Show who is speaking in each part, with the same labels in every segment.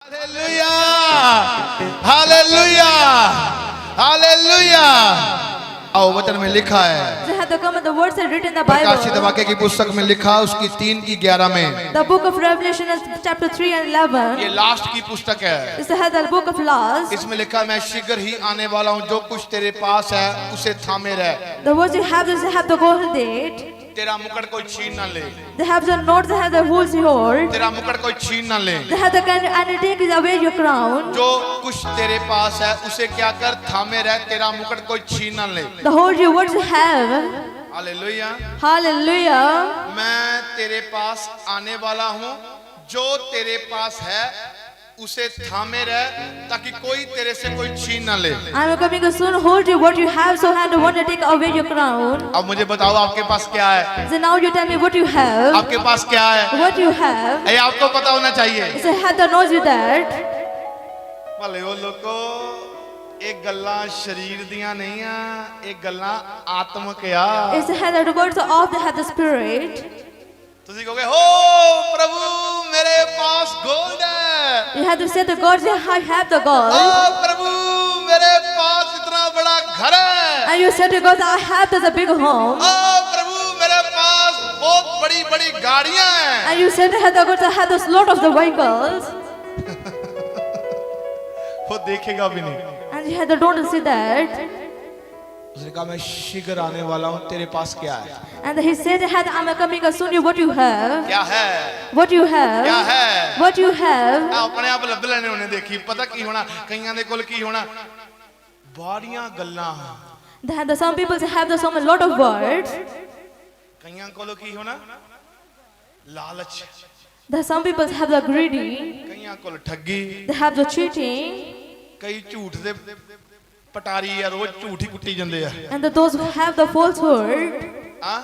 Speaker 1: Hallelujah hallelujah hallelujah. आओ वचन में लिखा है,
Speaker 2: The words are written in the
Speaker 1: प्रकाशित
Speaker 2: Bible.
Speaker 1: वाक्य की पुस्तक में लिखा उसकी 3:11 में।
Speaker 2: The book of Revelation is chapter 3 and 11.
Speaker 1: ये लास्ट की पुस्तक है।
Speaker 2: This is the book of laws.
Speaker 1: इसमें लिखा मैं शीघ्र ही आने वाला हूँ, जो कुछ तेरे पास है उसे थामे रह।
Speaker 2: The words you have is have the golden date.
Speaker 1: तेरा मुकुट कोई छीन ना ले,
Speaker 2: They have the notes, they have the rules you hold.
Speaker 1: तेरा मुकुट कोई छीन ना ले।
Speaker 2: They have the and take away your crown.
Speaker 1: जो कुछ तेरे पास है उसे क्या कर, थामे रह, तेरा मुकुट कोई छीन ना ले।
Speaker 2: The hold your words you have.
Speaker 1: Hallelujah.
Speaker 2: Hallelujah.
Speaker 1: मैं तेरे पास आने वाला हूँ, जो तेरे पास है उसे थामे रह, ताकि कोई तेरे से कोई छीन ना ले।
Speaker 2: I am coming soon. Hold you what you have, so hand the one to take away your crown.
Speaker 1: अब मुझे बताओ आपके पास क्या है?
Speaker 2: So now you tell me what you have.
Speaker 1: आपके पास क्या है?
Speaker 2: What you have.
Speaker 1: ये आपको पता होना चाहिए।
Speaker 2: So have the knows you that.
Speaker 1: भले वो लोगो एक गल्ला शरीर दियां नहीं आ, एक गल्ला आत्मक आ।
Speaker 2: It's had the words of the have the spirit.
Speaker 1: तुसी कहोगे हो प्रभु मेरे पास गोल्ड है।
Speaker 2: You have to say the God say I have the
Speaker 1: oh
Speaker 2: God.
Speaker 1: प्रभु मेरे पास इतना बड़ा घर है।
Speaker 2: And you said to God I have the big home.
Speaker 1: ओ प्रभु मेरे पास बहुत बड़ी बड़ी गाड़ियां हैं।
Speaker 2: And you said to the God I have the lot of the vehicles.
Speaker 1: वो देखेगा भी नहीं।
Speaker 2: And you had the don't see that.
Speaker 1: उसने कहा मैं शीघ्र आने वाला हूँ, तेरे पास क्या है?
Speaker 2: And he said I'm coming soon. What you have?
Speaker 1: क्या है?
Speaker 2: What you
Speaker 1: क्या
Speaker 2: have?
Speaker 1: है?
Speaker 2: What you have?
Speaker 1: अपने आप लभ लेने उन्हें देखी, पता की होना, कईयां दे कोल की होना, बाड़ियां गल्लां।
Speaker 2: The some people have the some a lot of words.
Speaker 1: कईयां कोल की होना लालच,
Speaker 2: The some people have the greedy.
Speaker 1: कईयां कोल ठगी,
Speaker 2: They have the cheating.
Speaker 1: कई झूठ दे पटारी या रोज झूठ ही कुट्टी जंदे आ।
Speaker 2: And those who have the falsehood.
Speaker 1: हां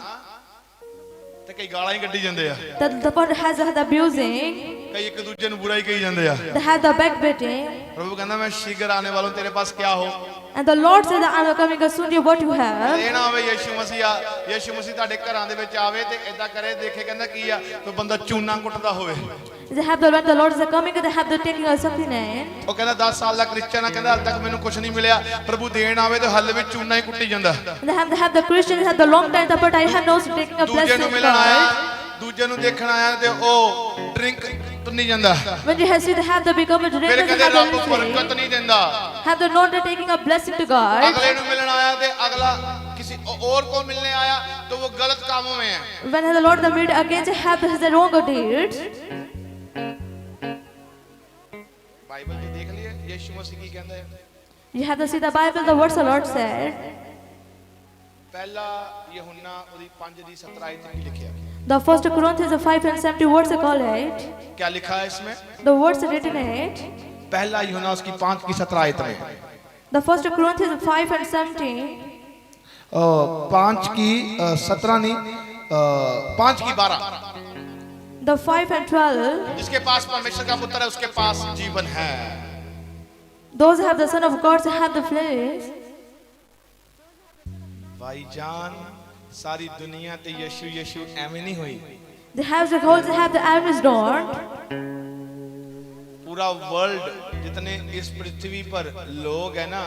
Speaker 1: ते कई गालां ही कड्डी जंदे आ।
Speaker 2: The one has the abusing.
Speaker 1: कई एक दूसरे नु बुराई कही जंदे आ।
Speaker 2: They have the backbiting.
Speaker 1: प्रभु कहंदा मैं शीघ्र आने वाला हूं, तेरे पास क्या हो?
Speaker 2: And the Lord said that I'm coming soon. What you have?
Speaker 1: ਇਹ ਨਾ ਹੋਵੇ ਯਿਸੂ ਮਸੀਹ ਤੁਹਾਡੇ ਘਰਾਂ ਦੇ ਵਿੱਚ ਆਵੇ ਤੇ ਇਦਾਂ ਕਰੇ, ਦੇਖੇ ਕਹਿੰਦਾ ਕੀ ਆ, ਕੋਈ ਬੰਦਾ ਚੂਨਾ ਕੁੱਟਦਾ ਹੋਵੇ।
Speaker 2: They have the when the Lord is coming. They have the taking or something.
Speaker 1: ਉਹ ਕਹਿੰਦਾ 10 ਸਾਲ ਦਾ ਕ੍ਰਿਸਚੀਅਨ ਆ, ਕਹਿੰਦਾ ਹਾਲ ਤੱਕ ਮੈਨੂੰ ਕੁਝ ਨਹੀਂ ਮਿਲਿਆ, ਪ੍ਰਭੂ ਦੇਣ ਆਵੇ ਤੇ ਹੱਲ ਵਿੱਚ ਚੂਨਾ ਹੀ ਕੁੱਟੀ ਜਾਂਦਾ।
Speaker 2: They have the Christians have the long time, but I have no taking a
Speaker 1: ਦੂਜੇ ਨੂੰ
Speaker 2: blessing.
Speaker 1: ਮਿਲਣ ਆਇਆ, ਦੂਜੇ ਨੂੰ ਦੇਖਣ ਆਇਆ ਤੇ ਉਹ ਡਰਿੰਕ ਤੁੰਨੀ ਜਾਂਦਾ।
Speaker 2: When you have seen they have the become a drink,
Speaker 1: ਫਿਰ
Speaker 2: they
Speaker 1: ਕਹਿੰਦੇ
Speaker 2: have
Speaker 1: ਰੱਬ
Speaker 2: the
Speaker 1: ਬਰਕਤ ਨਹੀਂ ਦਿੰਦਾ।
Speaker 2: have the not taking a blessing to God.
Speaker 1: ਅਗਲੇ ਨੂੰ ਮਿਲਣ ਆਇਆ ਤੇ ਅਗਲਾ किसी और को मिलने आया तो वो गलत कामों में है।
Speaker 2: When the Lord the meet against have the wrong deeds.
Speaker 1: Bible में देख लिए यीशु मसीह की कहता है,
Speaker 2: You have to see the Bible. The words the Lord said.
Speaker 1: पहला यूहन्ना ਉਹਦੀ 5:17 ਆਇਤ में लिखा है।
Speaker 2: The first Corinthians 5 and 70 words are called it.
Speaker 1: क्या लिखा है इसमें?
Speaker 2: The words are written in it.
Speaker 1: पहला यूहन्ना उसकी 5:17 आयत में।
Speaker 2: The first Corinthians 5 and 70.
Speaker 1: 5:17 नहीं, 5:12।
Speaker 2: The 5 and 12.
Speaker 1: जिसके पास परमेश्वर का पुत्र है उसके पास जीवन है।
Speaker 2: Those who have the Son of God have the flesh.
Speaker 1: भाईजान सारी दुनिया ते यीशु यीशु एਵੇਂ नहीं हुई।
Speaker 2: They have the holes have the Irish dawn.
Speaker 1: पूरा वर्ल्ड जितने इस पृथ्वी पर लोग है ना,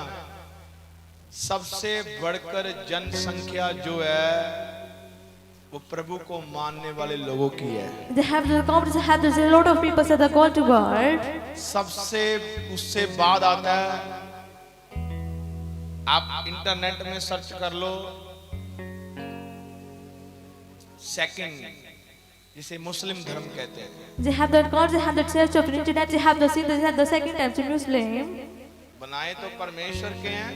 Speaker 1: सबसे बढ़कर जनसंख्या जो है वो प्रभु को मानने वाले लोगों की है।
Speaker 2: They have the companies have the a lot of people say the call to God.
Speaker 1: सबसे उससे बाद आता है, आप इंटरनेट में सर्च कर लो, सेकंड, जिसे मुस्लिम धर्म कहते हैं।
Speaker 2: They have the God, they have the church of internet, they have the sin, they have the second time to Muslim.
Speaker 1: बनाए तो परमेश्वर के हैं,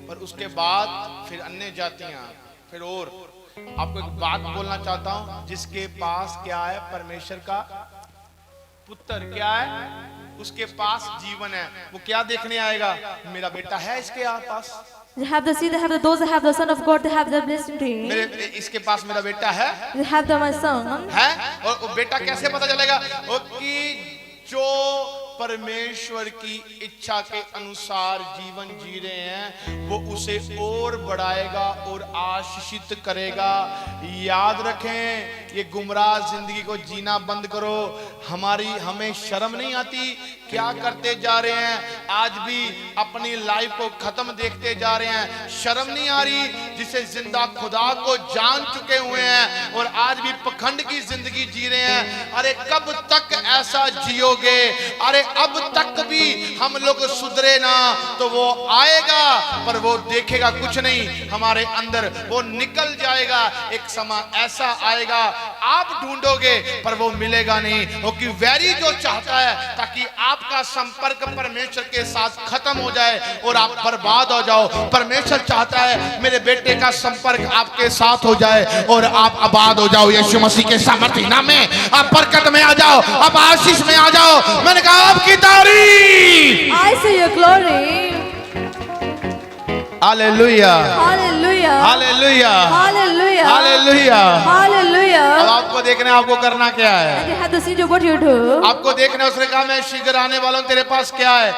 Speaker 1: पर उसके बाद फिर अन्य जातियां, फिर और। आपको एक बात बोलना चाहता हूं, जिसके पास क्या है, परमेश्वर का पुत्र क्या है, उसके पास जीवन है। वो क्या देखने आएगा, मेरा बेटा है इसके पास,
Speaker 2: They have the see, they have the those that have the Son of God, they have the blessing tree.
Speaker 1: मेरे इसके पास मेरा बेटा है,
Speaker 2: They have the my son.
Speaker 1: है। और वो बेटा कैसे पता चलेगा, वो कि जो परमेश्वर की इच्छा के अनुसार जीवन जी रहे हैं वो उसे और बढ़ाएगा और आशीषित करेगा। याद रखें, ये गुमराह जिंदगी को जीना बंद करो। हमें शर्म नहीं आती क्या करते जा रहे हैं, आज भी अपनी लाइफ को खत्म देखते जा रहे हैं। शर्म नहीं आ रही जिसे जिंदा खुदा को जान चुके हुए हैं और आज भी पखंड की जिंदगी जी रहे हैं। अरे कब तक ऐसा जियोगे? अरे अब तक भी हम लोग सुधरे ना तो वो आएगा पर वो देखेगा कुछ नहीं हमारे अंदर, वो निकल जाएगा। एक समय ऐसा आएगा आप ढूंढोगे पर वो मिलेगा नहीं, क्योंकि वैरी जो चाहता है ताकि आपका संपर्क परमेश्वर के साथ खत्म हो जाए और आप बर्बाद हो जाओ। परमेश्वर चाहता है मेरे बेटे का संपर्क आपके साथ हो जाए और आप आबाद हो जाओ। यीशु मसीह के सामर्थ्य नाम में आप बरकत में आ जाओ, आप आशीष में आ जाओ। मैंने कहा आपकी तारीफ।
Speaker 2: I see your glory.
Speaker 1: Hallelujah,
Speaker 2: Hallelujah.
Speaker 1: Hallelujah,
Speaker 2: Hallelujah.
Speaker 1: Hallelujah. अब
Speaker 2: Hallelujah.
Speaker 1: आपको देखना है आपको करना क्या है।
Speaker 2: And you have to see what you do.
Speaker 1: आपको देखना है, उसने कहा मैं शीघ्र आने वाला हूँ, तेरे पास क्या है?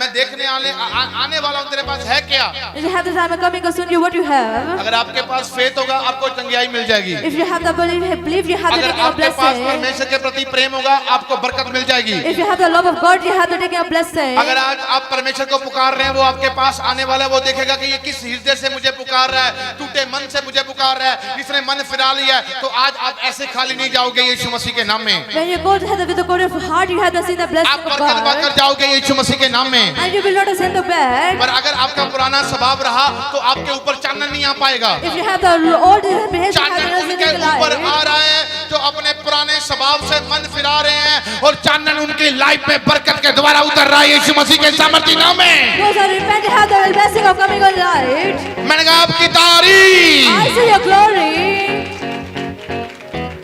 Speaker 1: मैं देखने आने वाला हूँ, तेरे पास है क्या?
Speaker 2: And you have the time coming soon. You what you have.
Speaker 1: अगर आपके पास फेथ होगा आपको चंगियाई मिल जाएगी।
Speaker 2: If you have the belief, you have to
Speaker 1: अगर
Speaker 2: take a
Speaker 1: आपके पास
Speaker 2: blessing.
Speaker 1: परमेश्वर के प्रति प्रेम होगा आपको बरकत मिल जाएगी।
Speaker 2: If you have the love of God, you have to take a blessing.
Speaker 1: अगर आज आप परमेश्वर को पुकार रहे हैं वो आपके पास आने वाला है, वो देखेगा कि ये किस हृदय से मुझे पुकार रहा है, टूटे मन से मुझे पुकार रहा है, इसने मन फिरा लिया है। तो आज आप ऐसे खाली नहीं जाओगे यीशु मसीह के नाम में।
Speaker 2: When you go to heaven with the God of heart, you have to see the blessing
Speaker 1: आप
Speaker 2: of
Speaker 1: बरकत पाकर
Speaker 2: God.
Speaker 1: जाओगे यीशु मसीह के नाम में।
Speaker 2: And you will not send the back.
Speaker 1: पर अगर आपका पुराना स्वभाव रहा तो आपके ऊपर चानन नहीं आ पाएगा।
Speaker 2: If you have the old behavior, you
Speaker 1: Chanan
Speaker 2: have to
Speaker 1: उनके
Speaker 2: see the
Speaker 1: ऊपर
Speaker 2: light.
Speaker 1: आ रहा है जो अपने पुराने स्वभाव से मन फिरा रहे हैं और चानन उनकी लाइफ में बरकत के द्वारा उतर रहा है यीशु मसीह के सामर्थ्य नाम में।
Speaker 2: Those who repent have the blessing of coming on light.
Speaker 1: मैंने कहा आपकी तारीफ।
Speaker 2: I see your glory.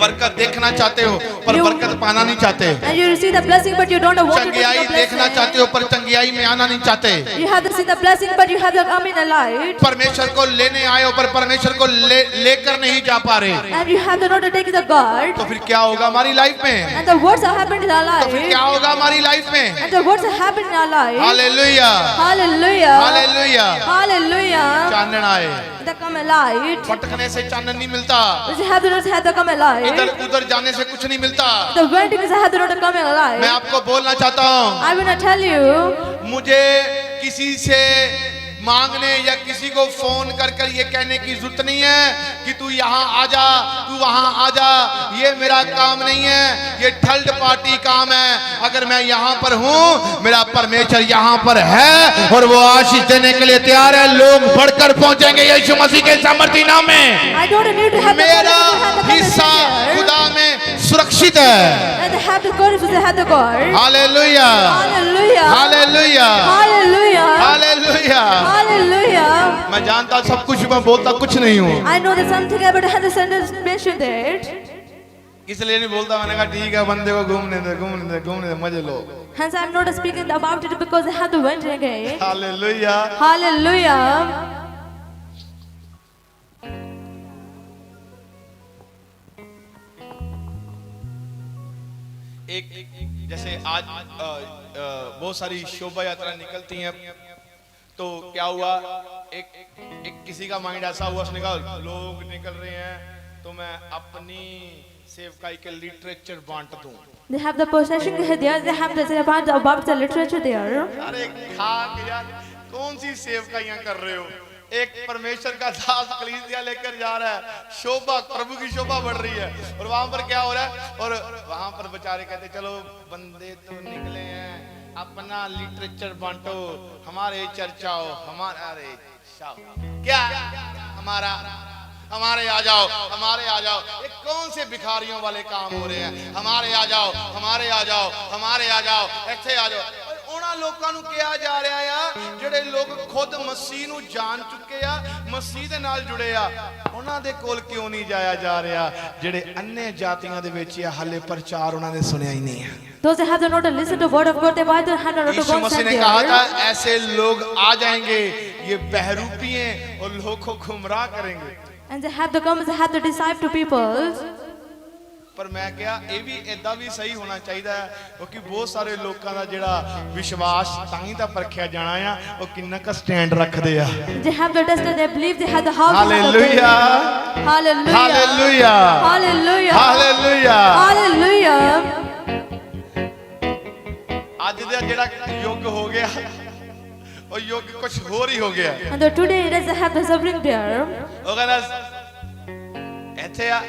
Speaker 1: बरकत देखना चाहते हो पर बरकत पाना नहीं चाहते।
Speaker 2: And you receive the blessing, but you don't want to take
Speaker 1: चंगियाई
Speaker 2: the
Speaker 1: देखना
Speaker 2: blessing.
Speaker 1: चाहते हो पर चंगियाई में आना नहीं चाहते।
Speaker 2: You have to see the blessing, but you have to come in the light.
Speaker 1: परमेश्वर को लेने आए हो पर परमेश्वर को लेकर नहीं जा पा रहे।
Speaker 2: And you have to not to take the God.
Speaker 1: तो फिर क्या होगा हमारी लाइफ में?
Speaker 2: And the words that happen in our
Speaker 1: तो फिर क्या
Speaker 2: life.
Speaker 1: होगा हमारी लाइफ में?
Speaker 2: And the words that happen in our life.
Speaker 1: Hallelujah,
Speaker 2: Hallelujah.
Speaker 1: Hallelujah.
Speaker 2: Hallelujah.
Speaker 1: Chanan आए,
Speaker 2: They come a light.
Speaker 1: भटकने से चानन नहीं मिलता,
Speaker 2: You have to not have to come a
Speaker 1: इधर
Speaker 2: light.
Speaker 1: उधर जाने से कुछ नहीं मिलता।
Speaker 2: The waiting is have to not come a
Speaker 1: मैं
Speaker 2: light.
Speaker 1: आपको बोलना चाहता हूँ,
Speaker 2: I will not tell you.
Speaker 1: मुझे किसी से मांगने या किसी को फोन कर कर ये कहने की जरूरत नहीं है कि तू यहाँ आ जा, तू वहाँ आ जा। ये मेरा काम नहीं है, ये थर्ड पार्टी काम है। अगर मैं यहाँ पर हूँ, मेरा परमेश्वर यहाँ पर है और वो आशीष देने के लिए तैयार है। लोग बढ़कर पहुंचेंगे यीशु मसीह के सामर्थ्य नाम में।
Speaker 2: I don't need to have the
Speaker 1: मेरा
Speaker 2: God.
Speaker 1: हिस्सा खुदा में सुरक्षित है।
Speaker 2: And they have the God if they have the God.
Speaker 1: Hallelujah,
Speaker 2: Hallelujah.
Speaker 1: Hallelujah,
Speaker 2: Hallelujah.
Speaker 1: Hallelujah.
Speaker 2: Hallelujah.
Speaker 1: मैं जानता सब कुछ, मैं बोलता कुछ नहीं हूँ,
Speaker 2: I know that something about the sentence mentioned it.
Speaker 1: इसलिए नहीं बोलता। मैंने कहा ठीक है, बंदे को घूमने दे, घूमने दे, घूमने दे, मजे लो।
Speaker 2: Hence I'm not speaking about it because I have to went again.
Speaker 1: Hallelujah.
Speaker 2: Hallelujah.
Speaker 1: एक जैसे आज बहुत सारी शोभा यात्रा निकलती हैं, तो क्या हुआ, एक किसी का माइंड ऐसा हुआ, उसने कहा लोग निकल रहे हैं तो मैं अपनी सेवकाई के लिटरेचर बांट दूं।
Speaker 2: They have the possession there. They have the about the literature there.
Speaker 1: अरे खाक यार, कौन सी सेवकाइयां कर रहे हो? एक परमेश्वर का दास कलीसिया लेकर जा रहा है, शोभा, प्रभु की शोभा बढ़ रही है, और वहां पर क्या हो रहा है? और वहां पर बेचारे कहते चलो बंदे तो निकले हैं, अपना लिटरेचर बांटो, हमारे चर्चाओ, हमारा, अरे क्या हमारे आ जाओ, हमारे आ जाओ। ये कौन से भिखारियों वाले काम हो रहे हैं? हमारे आ जाओ, हमारे आ जाओ, हमारे आ जाओ, ऐसे आ जाओ। ਉਹਨਾਂ ਲੋਕਾਂ ਨੂੰ ਕਿਹਾ ਜਾ ਰਿਹਾ ਆ ਜਿਹੜੇ ਲੋਕ ਖੁਦ ਮਸੀਹ ਨੂੰ ਜਾਣ ਚੁੱਕੇ ਆ, ਮਸੀਹ ਦੇ ਨਾਲ ਜੁੜੇ ਆ, ਉਹਨਾਂ ਦੇ ਕੋਲ ਕਿਉਂ ਨਹੀਂ ਜਾਇਆ ਜਾ ਰਿਹਾ ਜਿਹੜੇ ਅੰਨੇ ਜਾਤੀਆਂ ਦੇ ਵਿੱਚ ਆ, ਹਾਲੇ ਪ੍ਰਚਾਰ ਉਹਨਾਂ ਨੇ ਸੁਣਿਆ ਹੀ ਨਹੀਂ ਹੈ।
Speaker 2: Those that have not listened to the word of God, they might have not to
Speaker 1: Yeshu
Speaker 2: go
Speaker 1: Masih
Speaker 2: and
Speaker 1: ने कहा था
Speaker 2: there.
Speaker 1: ऐसे लोग आ जाएंगे, ये बहरूपी हैं और लोगों को गुमराह करेंगे।
Speaker 2: And they have to come, they have to deceive to people.
Speaker 1: पर मैं क्या ये भी इदा भी सही होना चाहिए क्योंकि बहुत सारे लोगों का जिहड़ा विश्वास तां ही तां परखिया जाना आ वो किन्ना का स्टैंड रखदे आ
Speaker 2: They have the test and they believe they have the house.
Speaker 1: Hallelujah
Speaker 2: Hallelujah.
Speaker 1: Hallelujah
Speaker 2: Hallelujah.
Speaker 1: Hallelujah
Speaker 2: Hallelujah.
Speaker 1: ਅੱਜ ਦਾ ਜਿਹੜਾ ਯੁੱਗ ਹੋ ਗਿਆ ਉਹ ਯੁੱਗ ਕੁਝ ਹੋਰ ਹੀ ਹੋ ਗਿਆ
Speaker 2: And today it doesn't have the suffering there.
Speaker 1: ਉਹ ਕਹਿੰਦਾ ਇੱਥੇ ਆ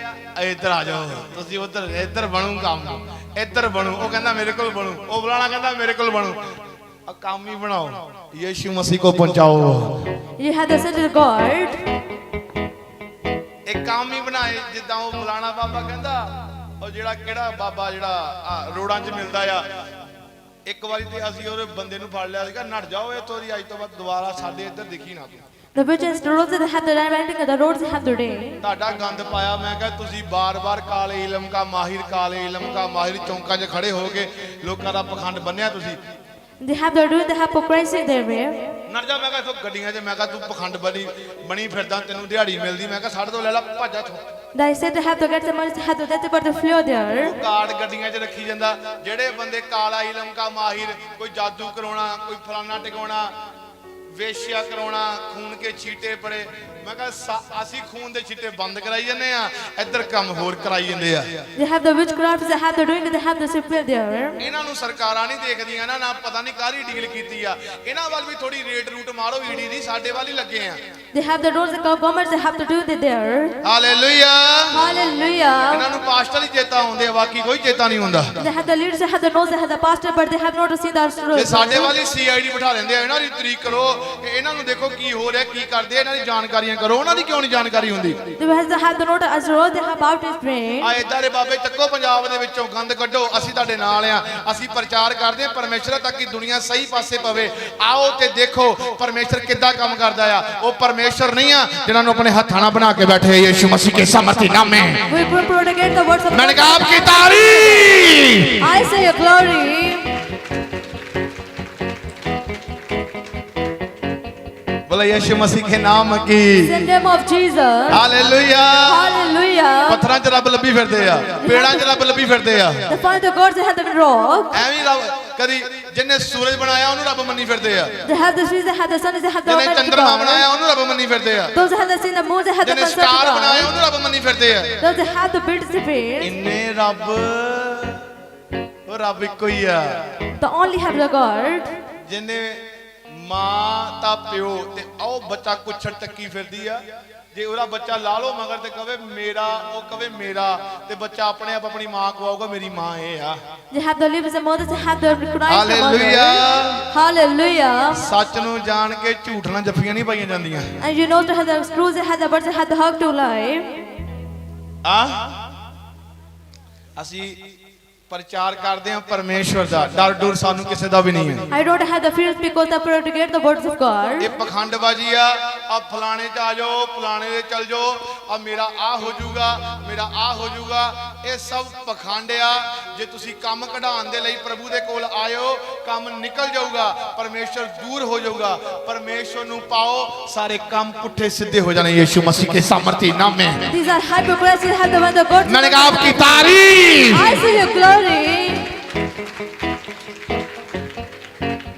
Speaker 1: ਇੱਧਰ ਆ ਜਾਓ ਤੁਸੀਂ ਉੱਧਰ ਇੱਧਰ ਬਣੂ ਕੰਮ ਇੱਧਰ ਬਣੂ ਉਹ ਕਹਿੰਦਾ ਮੇਰੇ ਕੋਲ ਬਣੂ ਉਹ ਬੁਲਾਣਾ ਕਹਿੰਦਾ ਮੇਰੇ ਕੋਲ ਬਣੂ ਆ ਕੰਮ ਹੀ ਬਣਾਓ ਯੀਸ਼ੂ ਮਸੀਹ ਕੋ ਪਹੁੰਚਾਓ
Speaker 2: You have the set of God.
Speaker 1: ਇੱਕ ਕੰਮ ਹੀ ਬਣਾਏ ਜਿੱਦਾਂ ਉਹ ਬੁਲਾਣਾ ਬਾਬਾ ਕਹਿੰਦਾ ਉਹ ਜਿਹੜਾ ਕਿਹੜਾ ਬਾਬਾ ਜਿਹੜਾ ਰੋਡਾਂ 'ਚ ਮਿਲਦਾ ਆ ਇੱਕ ਵਾਰੀ ਤੇ ਅਸੀਂ ਉਹਦੇ ਬੰਦੇ ਨੂੰ ਫੜ ਲਿਆ ਸੀਗਾ ਨੱਟ ਜਾਓ ਇਹ ਤੋਰੀ ਅੱਜ ਤੋਂ ਬਾਅਦ ਦੁਬਾਰਾ ਸਾਡੇ ਇੱਧਰ ਦਿਖੀ ਨਾ ਤੂੰ
Speaker 2: The witches, the roads that have the writing of the roads that have the day.
Speaker 1: ਤੁਹਾਡਾ ਗੰਦ ਪਾਇਆ ਮੈਂ ਕਿਹਾ ਤੁਸੀਂ ਬਾਰ-ਬਾਰ ਕਾਲੇ ਇਲਮ ਕਾ ਮਾਹਿਰ ਚੌਂਕਾਂ 'ਚ ਖੜੇ ਹੋ ਕੇ ਲੋਕਾਂ ਦਾ ਪਖੰਡ ਬੰਨਿਆ ਤੁਸੀਂ
Speaker 2: They have the doing the hypocrisy there.
Speaker 1: ਨਰ ਜਾ ਮੈਂ ਕਿਹਾ ਇਥੋਂ ਗੱਡੀਆਂ 'ਚ ਮੈਂ ਕਿਹਾ ਤੂੰ ਪਖੰਡ ਬਣੀ ਫਿਰਦਾ ਤੈਨੂੰ ਦਿਹਾੜੀ ਮਿਲਦੀ ਮੈਂ ਕਿਹਾ ਸਾਡੇ ਤੋਂ ਲੈ ਲੈ ਭਾਜਾ ਥੋ
Speaker 2: They said they have to get the money to have to get about the flow there.
Speaker 1: Card ਗੱਡੀਆਂ 'ਚ ਰੱਖੀ ਜਾਂਦਾ ਜਿਹੜੇ ਬੰਦੇ ਕਾਲਾ ਇਲਮ ਕਾ ਮਾਹਿਰ ਕੋਈ ਜਾਦੂ ਕਰਾਉਣਾ ਕੋਈ ਫਲਾਣਾ ਟਿਕਾਉਣਾ ਵੇਸ਼ਿਆ ਕਰਾਉਣਾ ਖੂਨ ਕੇ ਛੀਟੇ ਪੜੇ ਮੈਂ ਕਿਹਾ ਅਸੀਂ ਖੂਨ ਦੇ ਛੀਟੇ ਬੰਦ ਕਰਾਈ ਜਾਂਦੇ ਆ ਇੱਧਰ ਕੰਮ ਹੋਰ ਕਰਾਈ ਜਾਂਦੇ ਆ
Speaker 2: They have the witchcraft that have the doing they have the secret there.
Speaker 1: ਇਹਨਾਂ ਨੂੰ ਸਰਕਾਰਾਂ ਨਹੀਂ ਦੇਖਦੀਆਂ ਨਾ ਪਤਾ ਨਹੀਂ ਕਾਹਦੀ ਡੀਲ ਕੀਤੀ ਆ ਇਹਨਾਂ ਵੱਲ ਵੀ ਥੋੜੀ ਰੇਟ ਰੂਟ ਮਾਰੋ ਈਡੀ ਦੀ ਸਾਡੇ ਵੱਲ ਹੀ ਲੱਗੇ ਆ
Speaker 2: They have the roads the government they have to do it there.
Speaker 1: Hallelujah
Speaker 2: Hallelujah.
Speaker 1: ਇਹਨਾਂ ਨੂੰ ਪਾਸਟਰ ਹੀ ਚੇਤਾ ਆਉਂਦੇ ਆ ਬਾਕੀ ਕੋਈ ਚੇਤਾ ਨਹੀਂ ਹੁੰਦਾ
Speaker 2: They have the leaders they have the nose they have the pastor but they have not seen the
Speaker 1: ਤੇ
Speaker 2: roads.
Speaker 1: ਸਾਡੇ ਵੱਲ ਹੀ ਸੀਆਈਡੀ ਬਿਠਾ ਲੈਂਦੇ ਆ ਇਹਨਾਂ ਦੀ ਤਰੀਕ ਕਰੋ ਇਹਨਾਂ ਨੂੰ ਦੇਖੋ ਕੀ ਹੋ ਰਿਹਾ ਕੀ ਕਰਦੇ ਆ ਇਹਨਾਂ ਦੀ ਜਾਣਕਾਰੀਆਂ ਕਰੋ ਉਹਨਾਂ ਦੀ ਕਿਉਂ ਨਹੀਂ ਜਾਣਕਾਰੀ ਹੁੰਦੀ
Speaker 2: They have the note as road they have out his brain.
Speaker 1: ਆ ਇਦਾਂ ਦੇ ਬਾਬੇ ਚੱਕੋ ਪੰਜਾਬ ਦੇ ਵਿੱਚੋਂ ਗੰਦ ਕੱਢੋ ਅਸੀਂ ਤੁਹਾਡੇ ਨਾਲ ਆ ਅਸੀਂ ਪ੍ਰਚਾਰ ਕਰਦੇ ਆ ਪਰਮੇਸ਼ਰ ਤੱਕ ਕਿ ਦੁਨੀਆ ਸਹੀ ਪਾਸੇ ਪਵੇ ਆਓ ਤੇ ਦੇਖੋ ਪਰਮੇਸ਼ਰ ਕਿੱਦਾਂ ਕੰਮ ਕਰਦਾ ਆ ਉਹ ਪਰਮੇਸ਼ਰ ਨਹੀਂ ਆ ਜਿਨ੍ਹਾਂ ਨੂੰ ਆਪਣੇ ਹੱਥਾਂ ਨਾਲ ਬਣਾ ਕੇ ਬੈਠੇ ਯੀਸ਼ੂ ਮਸੀਹ ਕੇ ਸਮਰਥੀ ਨਾਮ में
Speaker 2: We propagate the words of
Speaker 1: मैंने कहा आपकी तारीफ
Speaker 2: I say your glory.
Speaker 1: बोला यीशु मसीह के नाम की
Speaker 2: In the name of Jesus.
Speaker 1: Hallelujah
Speaker 2: Hallelujah.
Speaker 1: ਪੱਥਰਾਂ 'ਚ ਰੱਬ ਲੱਭੀ ਫਿਰਦੇ ਆ ਪੇੜਾਂ 'ਚ ਰੱਬ ਲੱਭੀ ਫਿਰਦੇ ਆ
Speaker 2: The find the gods they have the rock.
Speaker 1: ਐਵੇਂ ਰੱਬ ਕਦੀ ਜਿਹਨੇ ਸੂਰਜ ਬਣਾਇਆ ਉਹਨੂੰ ਰੱਬ ਮੰਨੀ ਫਿਰਦੇ ਆ
Speaker 2: They have the trees they have the sun they have the
Speaker 1: ਜਿਹਨੇ ਚੰਦਰਮਾ ਬਣਾਇਆ ਉਹਨੂੰ ਰੱਬ ਮੰਨੀ ਫਿਰਦੇ ਆ
Speaker 2: Those that have the seen the moon they have the
Speaker 1: ਜਿਹਨੇ
Speaker 2: concept
Speaker 1: ਸਟਾਰ
Speaker 2: of
Speaker 1: ਬਣਾਇਆ
Speaker 2: God.
Speaker 1: ਉਹਨੂੰ ਰੱਬ ਮੰਨੀ ਫਿਰਦੇ ਆ
Speaker 2: Those that have the built spirit.
Speaker 1: ਇੰਨੇ ਰੱਬ ਉਹ ਰੱਬ ਇੱਕੋ ਹੀ ਆ
Speaker 2: The only have the God.
Speaker 1: ਜਿਹਨੇ ਮਾਂ ਤਾਂ ਪਿਓ ਤੇ ਉਹ ਬੱਚਾ ਕੁੱਛੜ ਚੱਕੀ ਫਿਰਦੀ ਆ ਜੇ ਉਹਦਾ ਬੱਚਾ ਲਾ ਲਓ ਮਗਰ ਤੇ ਕਵੇ ਮੇਰਾ ਉਹ ਕਵੇ ਮੇਰਾ ਤੇ ਬੱਚਾ ਆਪਣੇ ਆਪ ਆਪਣੀ ਮਾਂ ਕੋ ਆਊਗਾ ਮੇਰੀ ਮਾਂ ਇਹ ਆ
Speaker 2: They have the lips and mothers they have the Christ.
Speaker 1: Hallelujah
Speaker 2: Hallelujah.
Speaker 1: ਸੱਚ ਨੂੰ ਜਾਣ ਕੇ ਝੂਠ ਨਾਲ ਜੱਫੀਆਂ ਨਹੀਂ ਪਾਈਆਂ ਜਾਂਦੀਆਂ
Speaker 2: And you know to have the screws they have the birds they have the hug to lie.
Speaker 1: ਆ ਅਸੀਂ ਪ੍ਰਚਾਰ ਕਰਦੇ ਹਾਂ ਪਰਮੇਸ਼ਵਰ ਦਾ ਡਰ ਡਰ ਸਾਨੂੰ ਕਿਸੇ ਦਾ ਵੀ ਨਹੀਂ ਹੈ
Speaker 2: I don't have the fear because I propagate the words of God.
Speaker 1: ਇਹ ਪਖੰਡਬਾਜ਼ੀ ਆ ਫਲਾਣੇ ਚ ਆ ਜਾਓ ਫਲਾਣੇ ਦੇ ਚਲ ਜਾਓ ਆ ਮੇਰਾ ਆ ਹੋ ਜਾਊਗਾ ਮੇਰਾ ਆ ਹੋ ਜਾਊਗਾ ਇਹ ਸਭ ਪਖੰਡ ਆ ਜੇ ਤੁਸੀਂ ਕੰਮ ਕਢਾਉਣ ਦੇ ਲਈ ਪ੍ਰਭੂ ਦੇ ਕੋਲ ਆਇਓ ਕੰਮ ਨਿਕਲ ਜਾਊਗਾ ਪਰਮੇਸ਼ਵਰ ਦੂਰ ਹੋ ਜਾਊਗਾ ਪਰਮੇਸ਼ਵਰ ਨੂੰ ਪਾਓ ਸਾਰੇ ਕੰਮ ਪੁੱਠੇ ਸਿੱਧੇ ਹੋ ਜਾਣੇ ਯੀਸ਼ੂ ਮਸੀਹ के सामर्थी नाम में
Speaker 2: These are hypocrites they have the one the God.
Speaker 1: मैंने कहा आपकी तारीफ
Speaker 2: I see your glory.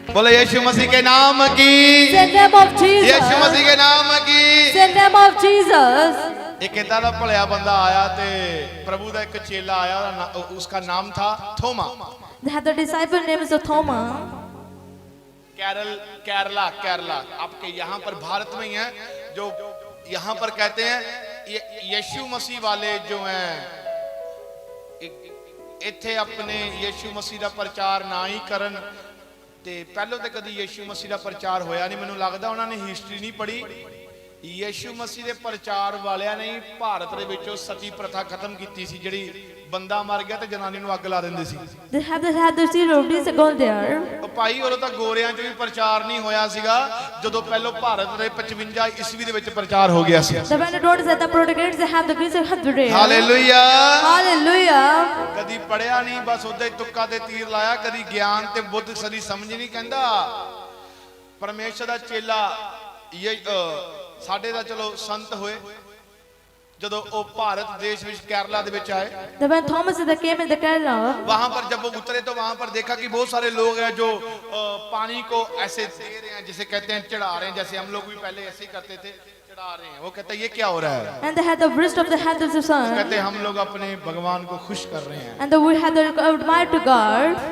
Speaker 1: बोले यीशु मसीह के नाम की
Speaker 2: In the name of Jesus.
Speaker 1: यीशु मसीह के नाम की
Speaker 2: In the name of Jesus.
Speaker 1: एक इतना ਦਾ ਭਲਿਆ ਬੰਦਾ ਆਇਆ ਤੇ ਪ੍ਰਭੂ ਦਾ ਇੱਕ ਚੇਲਾ ਆਇਆ उसका नाम था थोमा
Speaker 2: They have the disciple name is Thoma.
Speaker 1: Kerala आपके यहाँ पर भारत में ही है जो यहाँ पर कहते हैं यीशु मसीह वाले जो हैं ਇੱਥੇ ਆਪਣੇ ਯੀਸ਼ੂ ਮਸੀਹ ਦਾ ਪ੍ਰਚਾਰ ਨਾ ਹੀ ਕਰਨ ਤੇ ਪਹਿਲਾਂ ਤੇ ਕਦੀ ਯੀਸ਼ੂ ਮਸੀਹ ਦਾ ਪ੍ਰਚਾਰ ਹੋਇਆ ਨਹੀਂ ਮੈਨੂੰ ਲੱਗਦਾ ਉਹਨਾਂ ਨੇ ਹਿਸਟਰੀ ਨਹੀਂ ਪੜ੍ਹੀ ਯੀਸ਼ੂ ਮਸੀਹ ਦੇ ਪ੍ਰਚਾਰ ਵਾਲਿਆਂ ਨੇ ਭਾਰਤ ਦੇ ਵਿੱਚੋਂ ਸਤੀ ਪ੍ਰਥਾ ਖਤਮ ਕੀਤੀ ਸੀ ਜਿਹੜੀ ਬੰਦਾ ਮਰ ਗਿਆ ਤੇ ਜਨਾਨੀ ਨੂੰ ਅੱਗ ਲਾ ਦਿੰਦੇ ਸੀ
Speaker 2: They have the seal of this gold there.
Speaker 1: ਉਹ ਭਾਈ ਉਦੋਂ ਤਾਂ ਗੋਰਿਆਂ 'ਚ ਵੀ ਪ੍ਰਚਾਰ ਨਹੀਂ ਹੋਇਆ ਸੀਗਾ ਜਦੋਂ ਪਹਿਲਾਂ ਭਾਰਤ ਦੇ 55 ਈਸਵੀ ਦੇ ਵਿੱਚ ਪ੍ਰਚਾਰ ਹੋ ਗਿਆ ਸੀ
Speaker 2: The when the daughters at the protogates they have the grace of hundred.
Speaker 1: Hallelujah
Speaker 2: Hallelujah.
Speaker 1: ਕਦੀ ਪੜਿਆ ਨਹੀਂ ਬਸ ਉਦਾਂ ਹੀ ਤੁੱਕਾ ਤੇ ਤੀਰ ਲਾਇਆ ਕਦੀ ਗਿਆਨ ਤੇ ਬੁੱਧ ਸਦੀ ਸਮਝ ਨਹੀਂ ਕਹਿੰਦਾ ਪਰਮੇਸ਼ਰ ਦਾ ਚੇਲਾ ਇਹ ਸਾਡੇ ਦਾ ਚਲੋ ਸੰਤ ਹੋਏ ਜਦੋਂ ਉਹ ਭਾਰਤ ਦੇਸ਼ ਵਿੱਚ केरला ਦੇ ਵਿੱਚ ਆਏ,
Speaker 2: Then when Thomas came in the Kerala,
Speaker 1: वहां पर जब वो उतरे तो वहां पर देखा कि बहुत सारे लोग हैं जो पानी को ऐसे दे रहे हैं, जिसे कहते हैं चढ़ा रहे हैं, जैसे हम लोग भी पहले ऐसे ही करते थे, चढ़ा रहे हैं। वो कहते हैं ये क्या हो रहा है?
Speaker 2: and they had the wrist of the hand of the sun,
Speaker 1: कहते हैं हम लोग अपने भगवान को खुश कर रहे हैं।
Speaker 2: and we had the admire to God.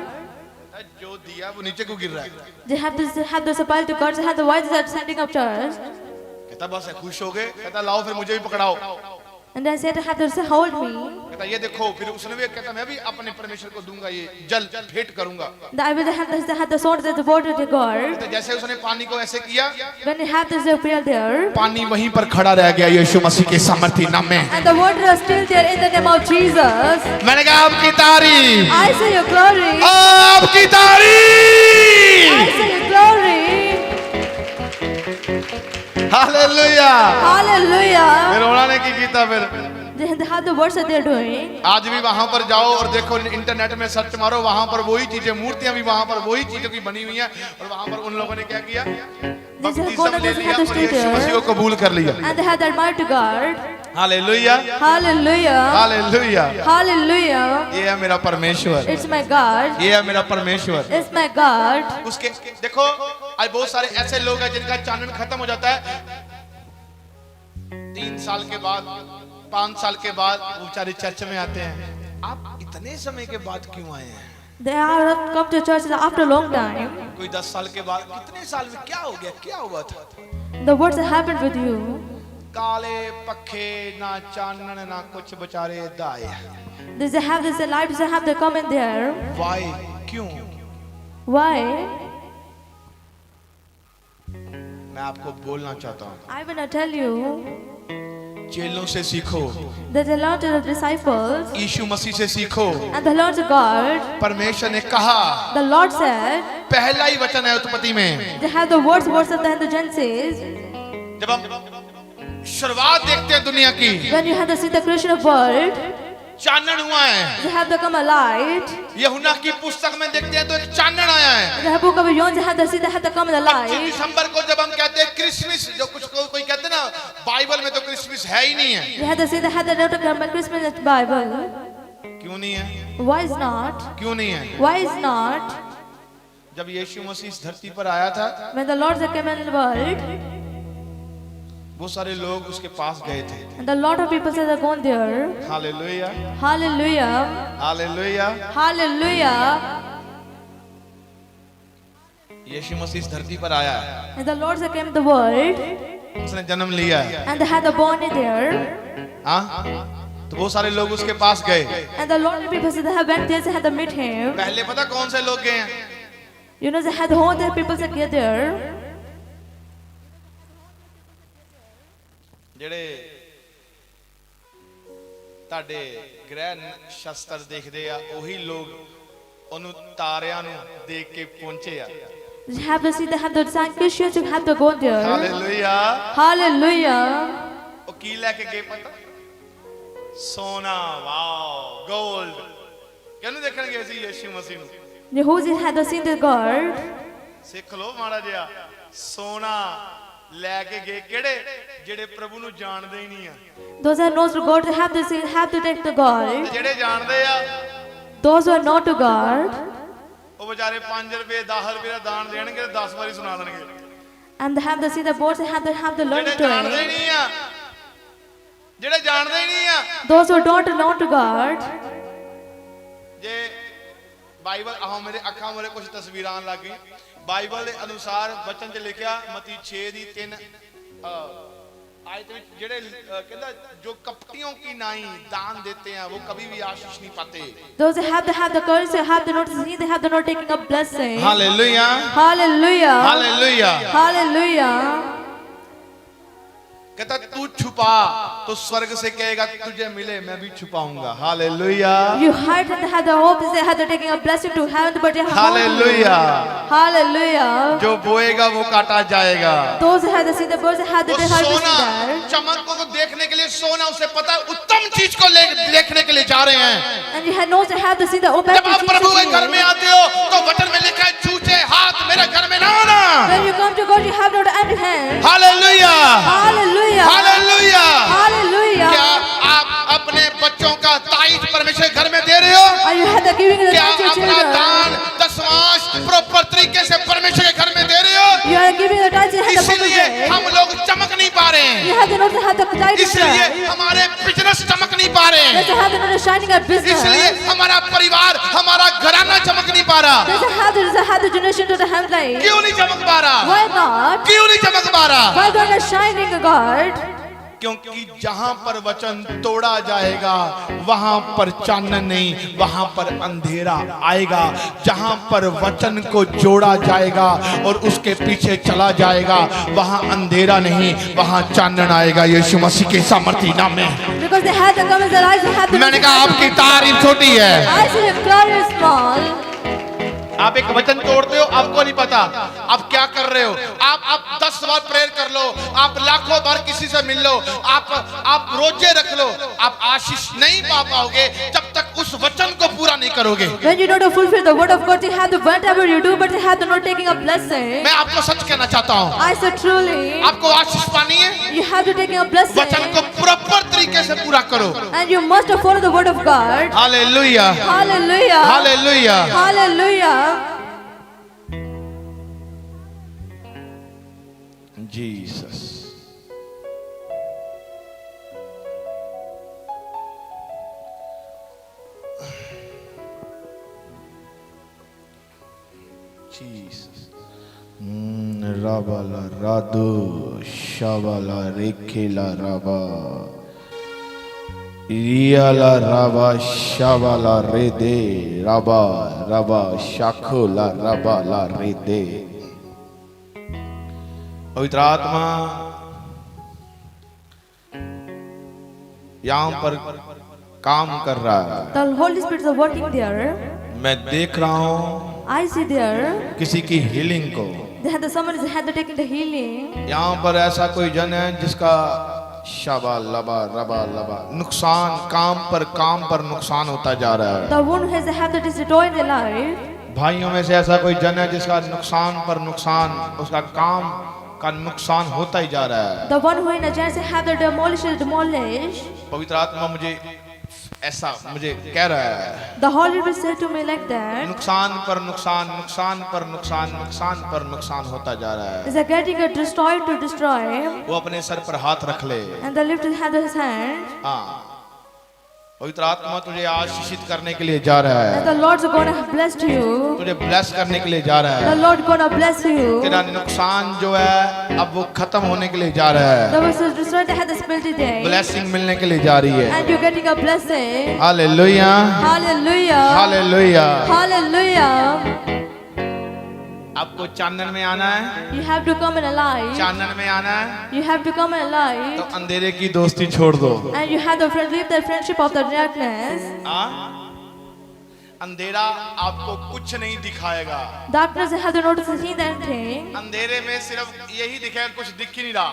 Speaker 1: जो दिया वो नीचे को गिर रहा है।
Speaker 2: They have the supply to God. They have the wives that are sending up church.
Speaker 1: कहता बस खुश हो गए, कहता लाओ फिर मुझे भी पकड़ाओ।
Speaker 2: And I said, have to hold me.
Speaker 1: कहता ये देखो, फिर उसने भी कहता मैं भी अपने परमेश्वर को दूंगा, ये जल भेंट करूंगा।
Speaker 2: I will have the sword that the water to God.
Speaker 1: तो जैसे उसने पानी को ऐसे किया,
Speaker 2: When he had this appeal there,
Speaker 1: पानी वहीं पर खड़ा रह गया यीशु मसीह के सामर्थी नाम में।
Speaker 2: and the water is still there in the name of Jesus.
Speaker 1: मैंने कहा आपकी तारीफ,
Speaker 2: I say your glory.
Speaker 1: आपकी तारीफ।
Speaker 2: I say your glory.
Speaker 1: Hallelujah.
Speaker 2: Hallelujah.
Speaker 1: फिर उन्होंने की कीता फिर
Speaker 2: They have the works that they are doing.
Speaker 1: आज भी वहां पर जाओ और देखो, इंटरनेट में सर्च मारो, वहां पर वही चीजें, मूर्तियां भी वहां पर वही चीजों की बनी हुई हैं, और वहां पर उन लोगों ने क्या किया? बपतिस्मा ले लिया और यीशु मसीह को कबूल कर लिया।
Speaker 2: And they had admired to God.
Speaker 1: Hallelujah,
Speaker 2: Hallelujah.
Speaker 1: Hallelujah.
Speaker 2: Hallelujah.
Speaker 1: ये है मेरा परमेश्वर,
Speaker 2: It's my God.
Speaker 1: ये है मेरा परमेश्वर।
Speaker 2: It's my God.
Speaker 1: उसके देखो, आज बहुत सारे ऐसे लोग हैं जिनका चानन खत्म हो जाता है 3 साल के बाद, 5 साल के बाद वो बेचारे चर्च में आते हैं। आप इतने समय के बाद क्यों आए हैं?
Speaker 2: They have come to church after a long time.
Speaker 1: कोई 10 साल के बाद, कितने साल में क्या हो गया, क्या हुआ था?
Speaker 2: The words that happened with you.
Speaker 1: काले पखे, ना चानन, ना कुछ, बेचारे दाए।
Speaker 2: They have this lights that have to come in there.
Speaker 1: Why? क्यों?
Speaker 2: Why?
Speaker 1: मैं आपको बोलना चाहता हूँ,
Speaker 2: I will not tell you
Speaker 1: चेलों से सीखो,
Speaker 2: that the Lord of the disciples
Speaker 1: यीशु मसीह से सीखो।
Speaker 2: and the Lord of God,
Speaker 1: परमेश्वर ने कहा,
Speaker 2: the Lord said,
Speaker 1: पहला ही वचन है उत्पत्ति में,
Speaker 2: they have the words of the Genesis.
Speaker 1: जब हम शुरुआत देखते हैं दुनिया की,
Speaker 2: When you have to see the creation of world,
Speaker 1: Chanan हुआ है।
Speaker 2: they have become a light.
Speaker 1: यूहन्ना की पुस्तक में देखते हैं तो एक चानन आया है।
Speaker 2: The book of John, they have to see, they have to come a
Speaker 1: 25
Speaker 2: light.
Speaker 1: दिसंबर को जब हम कहते हैं क्रिसमस, जो कुछ कोई कहते हैं ना, बाइबल में तो क्रिसमस है ही नहीं है।
Speaker 2: They have to see, they have to come a Christmas in the Bible.
Speaker 1: क्यों नहीं है?
Speaker 2: Why is not?
Speaker 1: क्यों नहीं है?
Speaker 2: Why is not?
Speaker 1: जब यीशु मसीह इस धरती पर आया था,
Speaker 2: When the Lord came in the world,
Speaker 1: बहुत सारे लोग उसके पास गए थे।
Speaker 2: and a lot of people said they're gone there.
Speaker 1: Hallelujah,
Speaker 2: Hallelujah.
Speaker 1: Hallelujah.
Speaker 2: Hallelujah.
Speaker 1: यीशु मसीह इस धरती पर आया है,
Speaker 2: And the Lord came in the world,
Speaker 1: उसने जन्म लिया है।
Speaker 2: and they had the born in there.
Speaker 1: हाँ, तो बहुत सारे लोग उसके पास गए।
Speaker 2: And the Lord people said they have went there, they had to meet him.
Speaker 1: पहले पता कौन से लोग गए हैं?
Speaker 2: You know, they had the whole there people that get there.
Speaker 1: ਜਿਹੜੇ ਤੁਹਾਡੇ ਗ੍ਰਹਿ ਸ਼ਸਤਰ ਦੇਖਦੇ ਆ, ਉਹੀ ਲੋਕ ਉਹਨੂੰ ਤਾਰਿਆਂ ਨੂੰ ਦੇਖ ਕੇ ਪਹੁੰਚੇ ਆ।
Speaker 2: You have to see, they have the sign Christians who have to go there.
Speaker 1: Hallelujah.
Speaker 2: Hallelujah.
Speaker 1: ਉਹ ਕੀ ਲੈ ਕੇ ਗਏ ਪਤਾ? ਸੋਨਾ, ਵਾਓ, ਗੋਲਡ। ਕਿਹਨੂੰ ਦੇਖਣ ਗਏ ਸੀ? ਯੀਸ਼ੂ ਮਸੀਹ ਨੂੰ।
Speaker 2: Jehoshaphat had to see the God.
Speaker 1: ਸਿੱਖ ਲੋ ਮਾੜਾ ਜਿਹਾ। ਸੋਨਾ ਲੈ ਕੇ ਗਏ, ਕਿਹੜੇ? ਜਿਹੜੇ ਪ੍ਰਭੂ ਨੂੰ ਜਾਣਦੇ ਹੀ ਨਹੀਂ ਆ।
Speaker 2: Those who knows to God, they have to see, have to take the God.
Speaker 1: ਜਿਹੜੇ ਜਾਣਦੇ ਆ,
Speaker 2: Those who are not to God,
Speaker 1: ਉਹ ਵਿਚਾਰੇ 5 ਰੁਪਏ 10 ਰੁਪਏ ਦਾ ਦਾਨ ਦੇਣਗੇ, 10 ਵਾਰੀ ਸੁਣਾ ਦੇਣਗੇ।
Speaker 2: and they have to see the boards, they have to learn
Speaker 1: ਜਿਹੜੇ
Speaker 2: to
Speaker 1: ਜਾਣਦੇ ਹੀ
Speaker 2: it.
Speaker 1: ਨਹੀਂ ਆ, ਜਿਹੜੇ ਜਾਣਦੇ ਹੀ ਨਹੀਂ ਆ।
Speaker 2: Those who don't know to God,
Speaker 1: ਜੇ ਬਾਈਬਲ ਆਹ ਮੇਰੇ ਅੱਖਾਂ ਮੂਹਰੇ ਕੁਝ ਤਸਵੀਰਾਂ ਆਉਣ ਲੱਗ ਗਈਆਂ। ਬਾਈਬਲ ਦੇ ਅਨੁਸਾਰ ਵਚਨ 'ਚ ਲਿਖਿਆ, ਮਤੀ 6 ਦੀ 3 आयत में जेड़े कहता जो कपटियों की नाई दान देते हैं वो कभी भी आशीष नहीं पाते।
Speaker 2: those who have the courage, they have the not see, they have the not taking a blessing.
Speaker 1: Hallelujah,
Speaker 2: Hallelujah.
Speaker 1: Hallelujah,
Speaker 2: Hallelujah.
Speaker 1: कहता तू छुपा तो स्वर्ग से कहेगा तुझे मिले, मैं भी छुपाऊंगा। Hallelujah,
Speaker 2: You hide and have the hope, they have the taking a blessing to heaven, but you have
Speaker 1: hallelujah.
Speaker 2: Hallelujah.
Speaker 1: जो बोएगा वो काटा जाएगा।
Speaker 2: Those who have the see the birds, have the
Speaker 1: वो
Speaker 2: harvest
Speaker 1: सोना
Speaker 2: there.
Speaker 1: चमक को देखने के लिए, सोना उसे पता है उत्तम चीज को देखने के लिए जा रहे हैं।
Speaker 2: And you have knows to have to see the open.
Speaker 1: जब आप प्रभु के घर में आते हो तो वचन में लिखा है छूछे हाथ मेरे घर में ना आना।
Speaker 2: When you come to God, you have not empty hand.
Speaker 1: Hallelujah,
Speaker 2: Hallelujah.
Speaker 1: Hallelujah.
Speaker 2: Hallelujah.
Speaker 1: क्या परमेश्वर के घर में दे रहे हो?
Speaker 2: Are you have the giving the
Speaker 1: क्या
Speaker 2: tithe to your
Speaker 1: अपना
Speaker 2: children?
Speaker 1: दान दशमांश प्रॉपर तरीके से परमेश्वर के घर में दे रहे हो?
Speaker 2: You are giving the tithe, you have the
Speaker 1: इसलिए
Speaker 2: proper
Speaker 1: हम लोग चमक नहीं पा रहे हैं,
Speaker 2: You have the not have the tithe.
Speaker 1: इसलिए हमारे बिजनेस चमक नहीं पा रहे
Speaker 2: Does
Speaker 1: हैं,
Speaker 2: it have the not shining a business?
Speaker 1: इसलिए हमारा परिवार हमारा घराना चमक नहीं पा रहा।
Speaker 2: Does it have the generation to the hand light?
Speaker 1: क्यों नहीं चमक पा रहा?
Speaker 2: Why not?
Speaker 1: क्यों नहीं चमक पा रहा?
Speaker 2: Why God is shining, God?
Speaker 1: क्योंकि जहां पर वचन तोड़ा जाएगा वहां पर चानन नहीं, वहां पर अंधेरा आएगा। जहां पर वचन को जोड़ा जाएगा और उसके पीछे चला जाएगा वहां अंधेरा नहीं, वहां चानन आएगा। यीशु मसीह के सामर्थी नाम में।
Speaker 2: Because they had the comments that I have the
Speaker 1: मैंने कहा आपकी तारीफ छोटी है,
Speaker 2: I see the glory is small.
Speaker 1: आप एक वचन तोड़ते हो, आपको नहीं पता आप क्या कर रहे हो। आप 10 बार प्रेयर कर लो, आप लाखों बार किसी से मिल लो, आप रोजे रख लो, आप आशीष नहीं पा पाओगे जब तक उस वचन को पूरा नहीं करोगे।
Speaker 2: When you don't fulfill the word of God, you have the whatever you do, but you have the not taking a blessing.
Speaker 1: मैं आपको सच कहना चाहता हूँ,
Speaker 2: I said truly,
Speaker 1: आपको आशीष पानी है,
Speaker 2: you have to take a blessing,
Speaker 1: वचन को प्रॉपर तरीके से पूरा करो।
Speaker 2: and you must follow the word of God.
Speaker 1: Hallelujah,
Speaker 2: Hallelujah.
Speaker 1: Hallelujah.
Speaker 2: Hallelujah.
Speaker 1: Jesus. Jesus. राबाला रादो शाबाला रेखेला राबा रियाला राबा शाबाला रेदे राबा राबा शाखोला राबाला रेदे। पवित्र आत्मा यहाँ पर काम कर रहा है।
Speaker 2: The Holy Spirit is working there.
Speaker 1: मैं देख रहा हूँ
Speaker 2: I see there.
Speaker 1: किसी की हीलिंग को।
Speaker 2: They had the someone is had the taking the healing.
Speaker 1: यहाँ पर ऐसा कोई जन है जिसका शाबा लबा रबा लबा नुकसान काम पर नुकसान होता जा रहा है।
Speaker 2: The one who has had the destroyed their life.
Speaker 1: भाइयों में से ऐसा कोई जन है जिसका नुकसान पर नुकसान, उसका काम का नुकसान होता ही जा रहा है।
Speaker 2: The one who in a chance have the demolish.
Speaker 1: पवित्र आत्मा मुझे ऐसा मुझे कह रहा है,
Speaker 2: The Holy Spirit said to me like that.
Speaker 1: नुकसान पर नुकसान, नुकसान पर नुकसान, नुकसान पर नुकसान होता जा रहा है।
Speaker 2: Is a getting a destroyed to destroy.
Speaker 1: वो अपने सर पर हाथ रख ले।
Speaker 2: And the lift had his hand.
Speaker 1: हाँ, पवित्र आत्मा तुझे आशीषित करने के लिए जा रहा
Speaker 2: And
Speaker 1: है,
Speaker 2: the Lord's gonna bless you.
Speaker 1: तुझे ब्लेस करने के लिए जा रहा
Speaker 2: The
Speaker 1: है।
Speaker 2: Lord gonna bless you.
Speaker 1: तेरा नुकसान जो है अब वो खत्म होने के लिए जा रहा है,
Speaker 2: The was destroyed had the spirit today.
Speaker 1: Blessing मिलने के लिए जा रही है।
Speaker 2: And you're getting a blessing.
Speaker 1: Hallelujah,
Speaker 2: Hallelujah.
Speaker 1: Hallelujah.
Speaker 2: Hallelujah.
Speaker 1: आपको चानन में आना है,
Speaker 2: You have to come in alive.
Speaker 1: Chanan में आना है
Speaker 2: You have to come in
Speaker 1: तो
Speaker 2: alive.
Speaker 1: अंधेरे की दोस्ती छोड़ दो।
Speaker 2: And you have to leave the friendship of the darkness.
Speaker 1: हाँ? अंधेरा आपको कुछ नहीं दिखाएगा।
Speaker 2: Darkness have to not see anything.
Speaker 1: अंधेरे में सिर्फ यही दिखेगा, कुछ दिख ही नहीं रहा।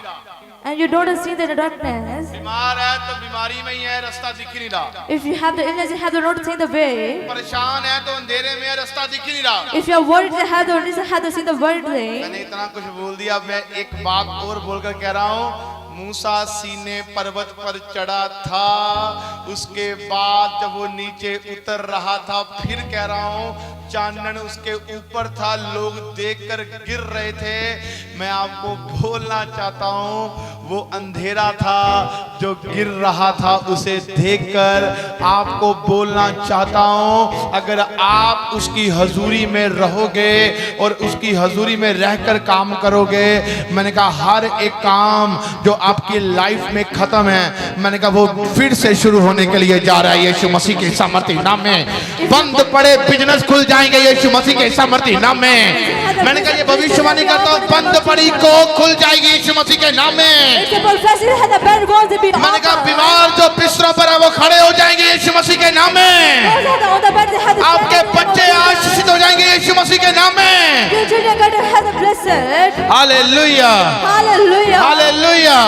Speaker 2: And you don't see the darkness.
Speaker 1: बीमार है तो बीमारी में ही है, रास्ता दिख ही नहीं रहा।
Speaker 2: If you have the illness, you have to not see the way.
Speaker 1: परेशान है तो अंधेरे में है, रास्ता दिख ही नहीं रहा।
Speaker 2: If you are worried, you have to see the world way.
Speaker 1: मैंने इतना कुछ बोल दिया, मैं एक बात और बोलकर कह रहा हूँ। मूसा सीने पर्वत पर चढ़ा था, उसके बाद जब वो नीचे उतर रहा था, फिर कह रहा हूँ चानन उसके ऊपर था, लोग देखकर गिर रहे थे। मैं आपको बोलना चाहता हूँ वो अंधेरा था जो गिर रहा था, उसे देखकर आपको बोलना चाहता हूँ अगर आप उसकी हजूरी में रहोगे और उसकी हजूरी में रहकर काम करोगे, मैंने कहा हर एक काम जो आपकी लाइफ में खत्म है, मैंने कहा वो फिर से शुरू होने के लिए जा रहा है यीशु मसीह के सामर्थी नाम में। बंद पड़े बिजनेस खुल जाएंगे यीशु मसीह के सामर्थी नाम में। मैंने कहा ये भविष्यवाणी करता हूँ, बंद पड़ी को खुल जाएगी यीशु मसीह के नाम में। मैंने कहा बीमार जो बिस्तरों पर है वो खड़े हो जाएंगे यीशु मसीह के नाम में। आपके बच्चे आशीषित हो जाएंगे यीशु मसीह के नाम में। Hallelujah, hallelujah.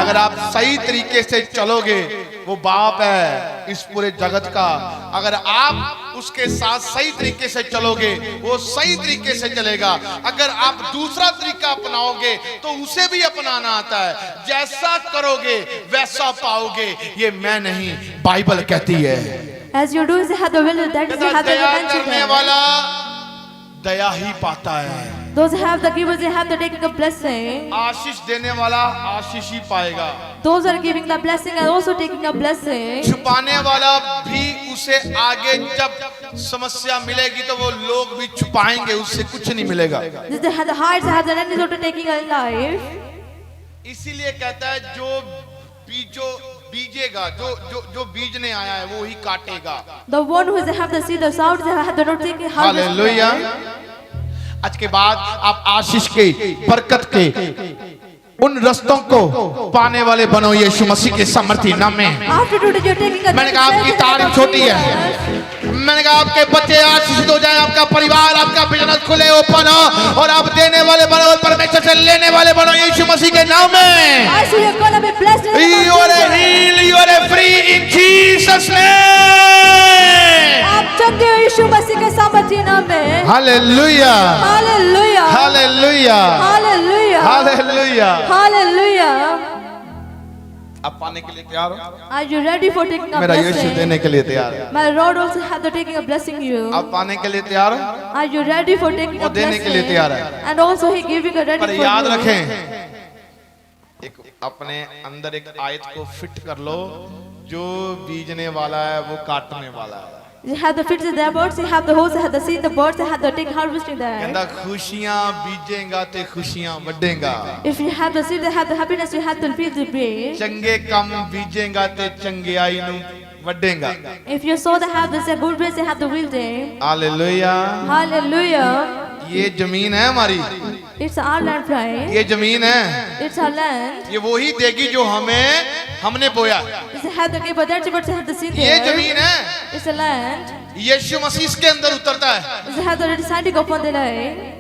Speaker 1: अगर आप सही तरीके से चलोगे, वो बाप है इस पूरे जगत का, अगर आप उसके साथ सही तरीके से चलोगे वो सही तरीके से चलेगा। अगर आप दूसरा तरीका अपनाओगे तो उसे भी अपनाना आता है। जैसा करोगे वैसा पाओगे, ये मैं नहीं बाइबल कहती है।
Speaker 2: As you do, they have the will. That is, they have the
Speaker 1: Daya
Speaker 2: mention
Speaker 1: करने
Speaker 2: there.
Speaker 1: वाला दया ही पाता है।
Speaker 2: Those who have the givers, they have the taking a blessing.
Speaker 1: आशीष देने वाला आशीष ही पाएगा।
Speaker 2: Those who are giving the blessing are also taking a blessing.
Speaker 1: छुपाने वाला भी उसे आगे जब समस्या मिलेगी तो वो लोग भी छुपाएंगे, उससे कुछ नहीं मिलेगा।
Speaker 2: They have the heights, they have the enemies also taking a life.
Speaker 1: इसीलिए कहता है जो बीजेगा, जो बीजने आया है वो ही काटेगा।
Speaker 2: The one who have the seed of south, they have the not taking harvest.
Speaker 1: Hallelujah. आज के बाद आप आशीष के, बरकत के उन रस्तों को पाने वाले बनो यीशु मसीह के सामर्थी नाम में।
Speaker 2: After today, you're taking a.
Speaker 1: मैंने कहा आपकी तारीफ छोटी है। मैंने कहा आपके बच्चे आशीषित हो जाए, आपका परिवार, आपका बिजनेस खुले, ओपन हो और आप देने वाले बनो और परमेश्वर से लेने वाले बनो यीशु मसीह के नाम में।
Speaker 2: I see you're gonna be blessed.
Speaker 1: You are healed, you are free in Jesus name.
Speaker 2: आप चंगे हो यीशु मसीह के सामर्थी नाम में।
Speaker 1: Hallelujah,
Speaker 2: Hallelujah.
Speaker 1: Hallelujah,
Speaker 2: Hallelujah.
Speaker 1: Hallelujah.
Speaker 2: Hallelujah.
Speaker 1: आप पाने के लिए तैयार हो?
Speaker 2: Are you ready for taking a
Speaker 1: मेरा यीशु
Speaker 2: blessing?
Speaker 1: देने के लिए तैयार है।
Speaker 2: My Lord also have the taking a blessing you.
Speaker 1: आप पाने के लिए तैयार हो?
Speaker 2: Are you ready for taking
Speaker 1: वो
Speaker 2: a
Speaker 1: देने के लिए
Speaker 2: blessing?
Speaker 1: तैयार है।
Speaker 2: And also he giving a ready
Speaker 1: पर
Speaker 2: for
Speaker 1: याद
Speaker 2: you.
Speaker 1: रखें, एक अपने अंदर एक आयत को फिट कर लो, जो बीजने वाला है वो काटने वाला है।
Speaker 2: You have the fields, the birds, you have the holes, you have the seed, the birds, you have the taking harvesting there.
Speaker 1: कहता खुशियां बीजेगा ते खुशियां बढ़ेगा।
Speaker 2: If you have the seed, you have the happiness, you have the field to breathe.
Speaker 1: चंगे काम बीजेगा ते चंगियाई नु बढ़ेगा।
Speaker 2: If you sow the harvest, the good ways, you have the real day.
Speaker 1: Hallelujah.
Speaker 2: Hallelujah.
Speaker 1: ये जमीन है हमारी,
Speaker 2: It's our land, right?
Speaker 1: ये जमीन है,
Speaker 2: It's our land.
Speaker 1: ये वही देगी जो हमने बोया।
Speaker 2: You have the give, but that's what you have the seed
Speaker 1: ये
Speaker 2: there.
Speaker 1: जमीन है,
Speaker 2: It's a land.
Speaker 1: यीशु मसीह इसके अंदर उतरता है।
Speaker 2: You have the deciding upon the land.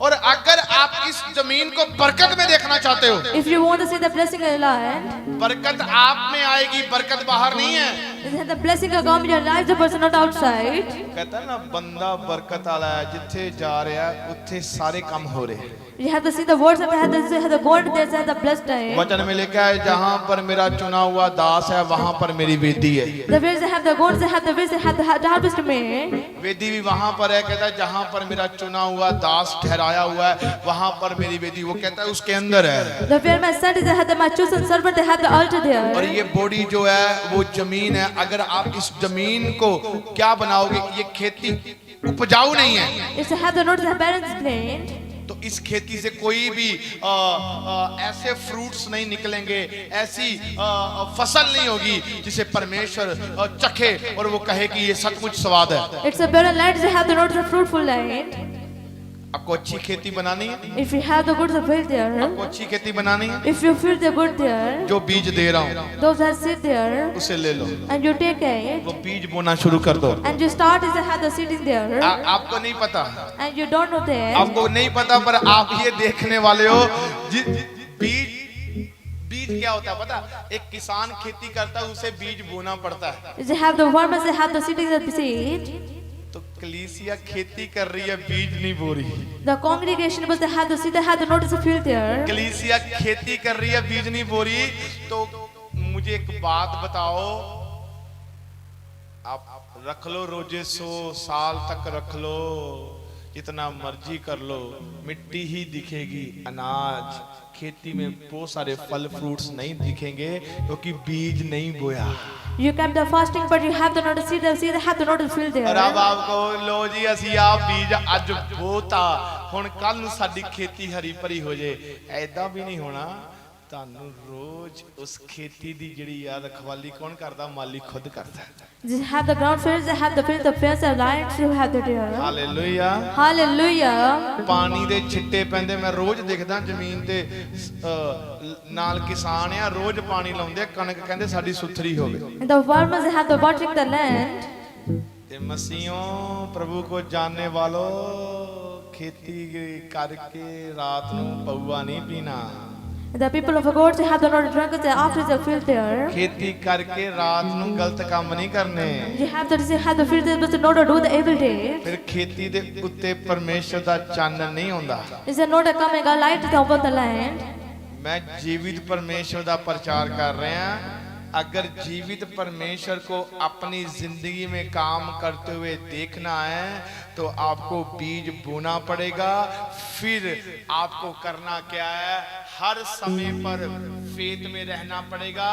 Speaker 1: और अगर आप इस जमीन को बरकत में देखना चाहते हो,
Speaker 2: If you want to see the blessing in your land,
Speaker 1: बरकत आप में आएगी, बरकत बाहर नहीं है।
Speaker 2: you have the blessing of God in your life, the person not outside.
Speaker 1: कहता है ना बंदा बरकत वाला है, जिथे जा रहा है उत्थे सारे काम हो रहे हैं।
Speaker 2: You have to see the words and you have the God there, you have the blessed time.
Speaker 1: वचन में लिखा है जहां पर मेरा चुना हुआ दास है वहां पर मेरी वेदी है।
Speaker 2: The ways you have the gods, you have the ways, you have the harvest man.
Speaker 1: वेदी भी वहां पर है, कहता है जहां पर मेरा चुना हुआ दास ठहराया हुआ है वहां पर मेरी वेदी, वो कहता है उसके अंदर है।
Speaker 2: The where my son is, you have the my chosen servant, you have the altar
Speaker 1: और
Speaker 2: there.
Speaker 1: ये बॉडी जो है वो जमीन है। अगर आप इस जमीन को क्या बनाओगे, ये खेती उपजाऊ नहीं है,
Speaker 2: It's to have the notes, the parents plant.
Speaker 1: तो इस खेती से कोई भी ऐसे फ्रूट्स नहीं निकलेंगे, ऐसी फसल नहीं होगी जिसे परमेश्वर चखे और वो कहे कि ये सचमुच स्वाद है।
Speaker 2: It's a barren land, you have the notes, the fruitful land.
Speaker 1: आपको अच्छी खेती बनानी है,
Speaker 2: If you have the goods of faith there,
Speaker 1: आपको अच्छी खेती बनानी है,
Speaker 2: if you feel the good there,
Speaker 1: जो बीज दे रहा हूँ
Speaker 2: those that sit there,
Speaker 1: उसे ले लो,
Speaker 2: and you take it,
Speaker 1: वो बीज बोना शुरू कर दो।
Speaker 2: and you start is to have the seed in there,
Speaker 1: आपको नहीं पता,
Speaker 2: and you don't know that.
Speaker 1: आपको नहीं पता, पर आप ये देखने वाले हो बीज क्या होता है पता? एक किसान खेती करता है, उसे बीज बोना पड़ता है।
Speaker 2: You have the farmers, they have the seedlings of the seed.
Speaker 1: तो कलीसिया खेती कर रही है, बीज नहीं बो रही।
Speaker 2: The congregation was they had the seed, they had the notice of field there.
Speaker 1: कलीसिया खेती कर रही है, बीज नहीं बो रही। तो मुझे एक बात बताओ, आप रख लो रोजे 100 साल तक रख लो, जितना मर्जी कर लो, मिट्टी ही दिखेगी, अनाज खेती में बहुत सारे फल फ्रूट्स नहीं दिखेंगे क्योंकि बीज नहीं बोया।
Speaker 2: You kept the fasting, but you have the notice seed, the seed had the notice field there.
Speaker 1: और अब आपको लो जी ਅਸੀਂ ਆ बीज ਅੱਜ ਬੋਤਾ, ਹੁਣ ਕੱਲ ਨੂੰ ਸਾਡੀ खेती हरी भरी हो जाए, ऐदा भी नहीं होना। ਤੁਹਾਨੂੰ रोज उस खेती ਦੀ ਜਿਹੜੀ ਆ ਰਖਵਾਲੀ ਕੌਣ ਕਰਦਾ? ਮਾਲੀ खुद करता है।
Speaker 2: They have the ground fields, they have the fields, the fields, the lions, you have the deer.
Speaker 1: Hallelujah.
Speaker 2: Hallelujah.
Speaker 1: ਪਾਣੀ ਦੇ ਛਿੱਟੇ ਪੈਂਦੇ, ਮੈਂ ਰੋਜ਼ ਦੇਖਦਾ ਜ਼ਮੀਨ ਤੇ ਨਾਲ ਕਿਸਾਨ ਆ ਰੋਜ਼ ਪਾਣੀ ਲਾਉਂਦੇ ਆ, ਕਣਕ ਕਹਿੰਦੇ ਸਾਡੀ ਸੁਥਰੀ ਹੋਵੇ।
Speaker 2: And the farmers, they have the watering the land.
Speaker 1: ਤੇ ਮਸੀਹੋਂ प्रभु को जानने वालों, खेती करके रात ਨੂੰ ਪਊਆ ਨਹੀਂ ਪੀਣਾ।
Speaker 2: The people of God, they have the not drunk, they after the field there.
Speaker 1: खेती करके रात ਨੂੰ ਗਲਤ ਕੰਮ ਨਹੀਂ ਕਰਨੇ।
Speaker 2: You have the field there, but not to do the evil day.
Speaker 1: ਫਿਰ खेती ਦੇ ਉੱਤੇ ਪਰਮੇਸ਼ਰ ਦਾ ਚਾਨਣ ਨਹੀਂ ਆਉਂਦਾ।
Speaker 2: Is there not a coming a light upon the land?
Speaker 1: ਮੈਂ ਜੀਵਿਤ ਪਰਮੇਸ਼ਰ ਦਾ ਪ੍ਰਚਾਰ ਕਰ ਰਿਹਾ, अगर जीवित परमेश्वर को अपनी जिंदगी में काम करते हुए देखना है तो आपको बीज बोना पड़ेगा। फिर आपको करना क्या है, हर समय पर फेथ में रहना पड़ेगा,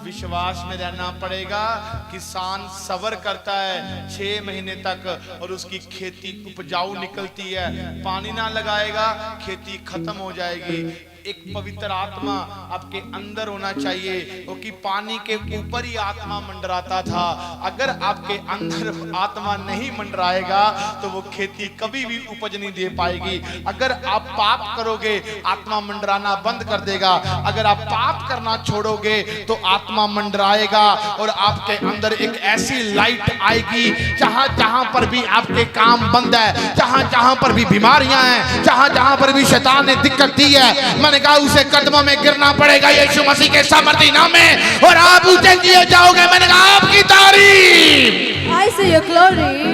Speaker 1: विश्वास में रहना पड़ेगा। किसान सब्र करता है 6 महीने तक और उसकी खेती उपजाऊ निकलती है। पानी ना लगाएगा खेती खत्म हो जाएगी। एक पवित्र आत्मा आपके अंदर होना चाहिए, क्योंकि पानी के ऊपर ही आत्मा मंडराता था। अगर आपके अंदर आत्मा नहीं मंडराएगा तो वो खेती कभी भी उपज नहीं दे पाएगी। अगर आप पाप करोगे आत्मा मंडराना बंद कर देगा। अगर आप पाप करना छोड़ोगे तो आत्मा मंडराएगा और आपके अंदर एक ऐसी लाइट आएगी, जहां जहां पर भी आपके काम बंद है, जहां जहां पर भी बीमारियां हैं, जहां जहां पर भी शैतान ने दिक्कत दी है, मैंने कहा उसे कदमों में गिरना पड़ेगा यीशु मसीह के सामर्थी नाम में, और आप ऊंचे किए जाओगे। मैंने कहा आपकी तारीफ।
Speaker 2: I say your glory.